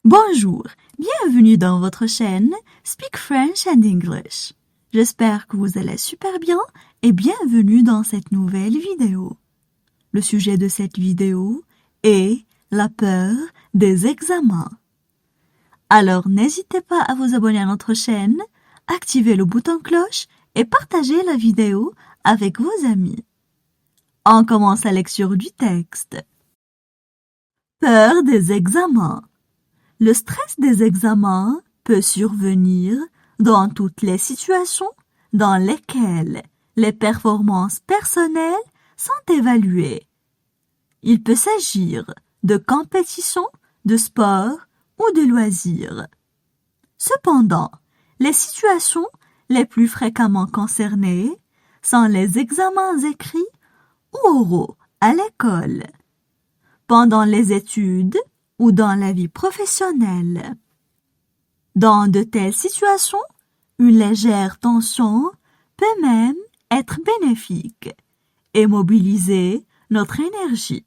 Bonjour, bienvenue dans votre chaîne Speak French and English. J'espère que vous allez super bien et bienvenue dans cette nouvelle vidéo. Le sujet de cette vidéo est la peur des examens. Alors n'hésitez pas à vous abonner à notre chaîne, activer le bouton cloche et partager la vidéo avec vos amis. On commence la lecture du texte. Peur des examens. Le stress des examens peut survenir dans toutes les situations dans lesquelles les performances personnelles sont évaluées. Il peut s'agir de compétitions, de sport ou de loisirs. Cependant, les situations les plus fréquemment concernées sont les examens écrits ou oraux à l'école, pendant les études ou dans la vie professionnelle. Dans de telles situations, une légère tension peut même être bénéfique et mobiliser notre énergie.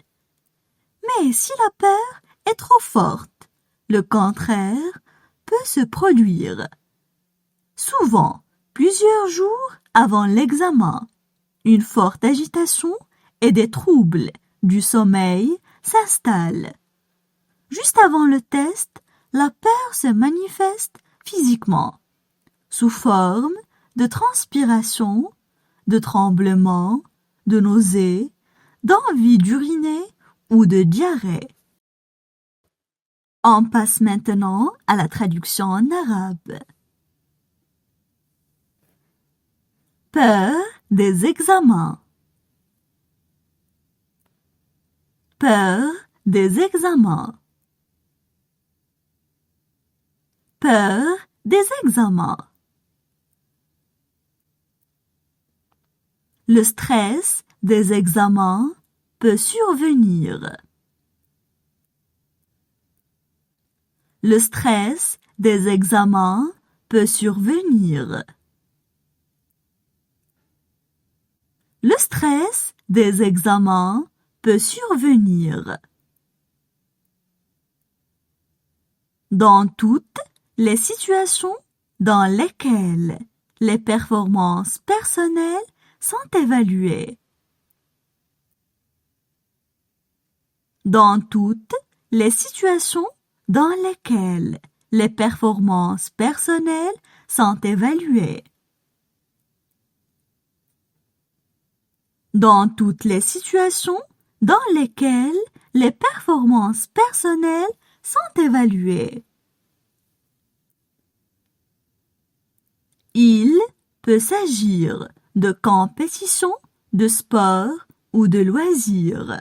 Mais si la peur est trop forte, le contraire peut se produire. Souvent, plusieurs jours avant l'examen, une forte agitation et des troubles du sommeil s'installent. Juste avant le test, la peur se manifeste physiquement, sous forme de transpiration, de tremblements, de nausées, d'envie d'uriner ou de diarrhée. On passe maintenant à la traduction en arabe. Peur des examens. Peur des examens. Peur des examens. Le stress des examens peut survenir. Le stress des examens peut survenir. Le stress des examens peut survenir. Dans toutes les situations dans lesquelles les performances personnelles sont évaluées. Dans toutes les situations dans lesquelles les performances personnelles sont évaluées. Dans toutes les situations dans lesquelles les performances personnelles sont évaluées. Il peut s'agir de compétitions, de sport ou de loisirs.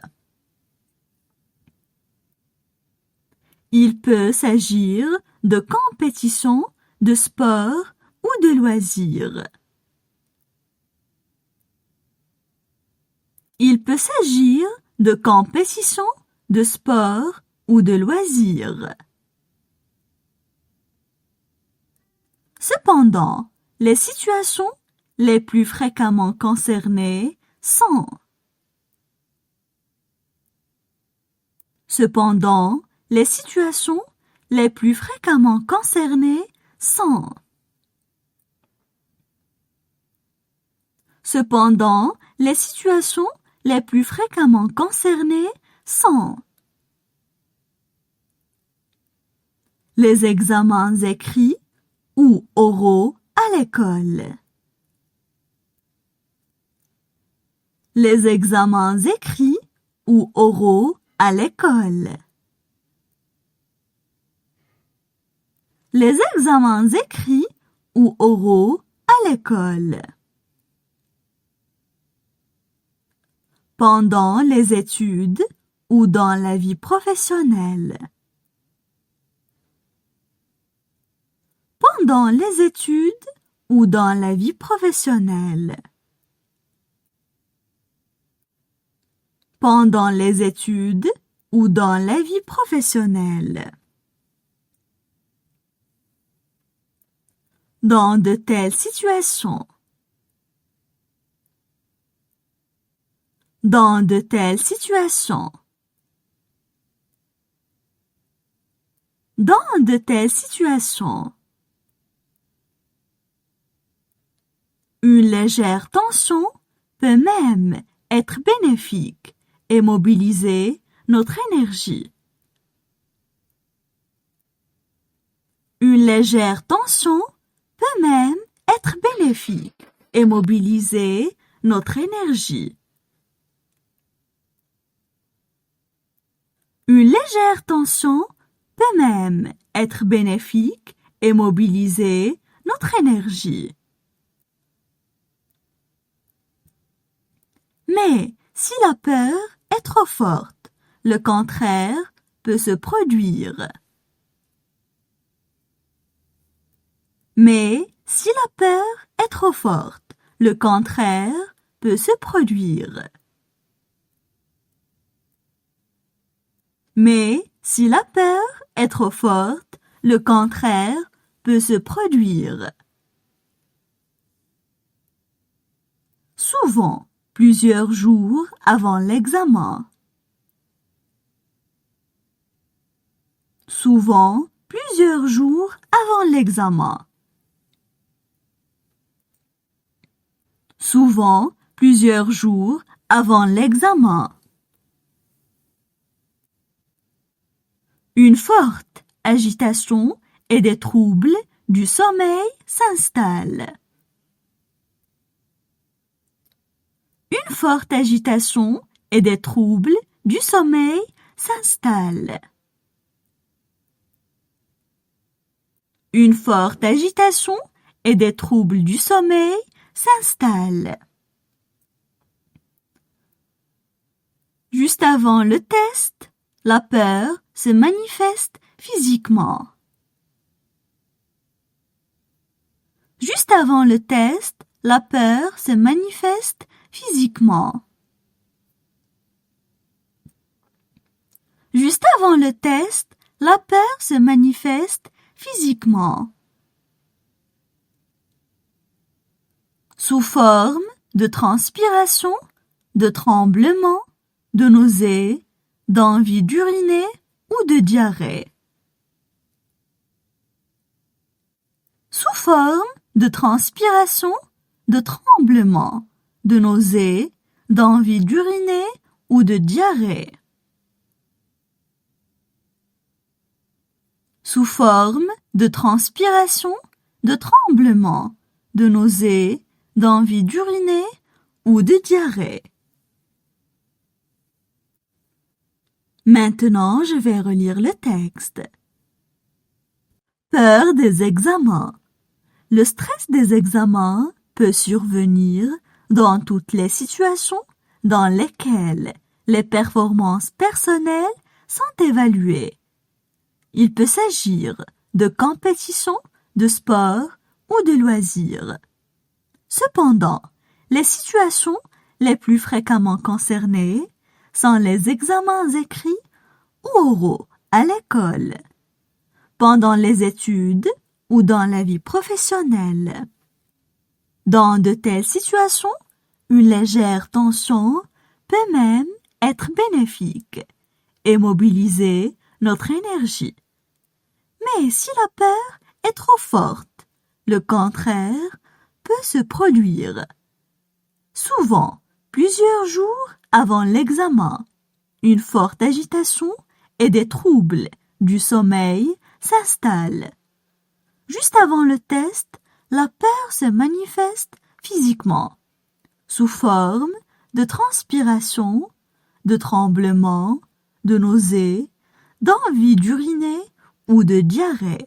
Il peut s'agir de compétitions, de sport ou de loisirs. Il peut s'agir de compétitions, de sport ou de loisirs. Cependant, les situations les plus fréquemment concernées sont. Cependant, les situations les plus fréquemment concernées sont. Cependant, les situations les plus fréquemment concernées sont. Les examens écrits ou oraux à l'école. Les examens écrits ou oraux à l'école. Les examens écrits ou oraux à l'école. Pendant les études ou dans la vie professionnelle. Pendant les études ou dans la vie professionnelle. Pendant les études ou dans la vie professionnelle. Dans de telles situations. Dans de telles situations. Dans de telles situations, une légère tension peut même être bénéfique et mobiliser notre énergie. Une légère tension peut même être bénéfique et mobiliser notre énergie. Une légère tension peut même être bénéfique et mobiliser notre énergie. Mais si la peur est trop forte, le contraire peut se produire. Mais si la peur est trop forte, le contraire peut se produire. Mais si la peur est trop forte, le contraire peut se produire. Souvent, plusieurs jours avant l'examen. Souvent, plusieurs jours avant l'examen. Souvent, plusieurs jours avant l'examen. Une forte agitation et des troubles du sommeil s'installent. Une forte agitation et des troubles du sommeil s'installent. Une forte agitation et des troubles du sommeil s'installent. Juste avant le test, la peur se manifeste physiquement. Juste avant le test, la peur se manifeste physiquement. Juste avant le test, la peur se manifeste physiquement. Sous forme de transpiration, de tremblement, de nausées, d'envie d'uriner ou de diarrhée. Sous forme de transpiration, de tremblement, de nausées, d'envie d'uriner ou de diarrhée. Sous forme de transpiration, de tremblement, de nausées, d'envie d'uriner ou de diarrhée. Maintenant, je vais relire le texte. Peur des examens. Le stress des examens peut survenir dans toutes les situations dans lesquelles les performances personnelles sont évaluées. Il peut s'agir de compétitions, de sport ou de loisirs. Cependant, les situations les plus fréquemment concernées sont les examens écrits ou oraux à l'école, pendant les études ou dans la vie professionnelle. Dans de telles situations, une légère tension peut même être bénéfique et mobiliser notre énergie. Mais si la peur est trop forte, le contraire peut se produire. Souvent, plusieurs jours avant l'examen, une forte agitation et des troubles du sommeil s'installent. Juste avant le test, la peur se manifeste physiquement, sous forme de transpiration, de tremblement, de nausées, d'envie d'uriner ou de diarrhée.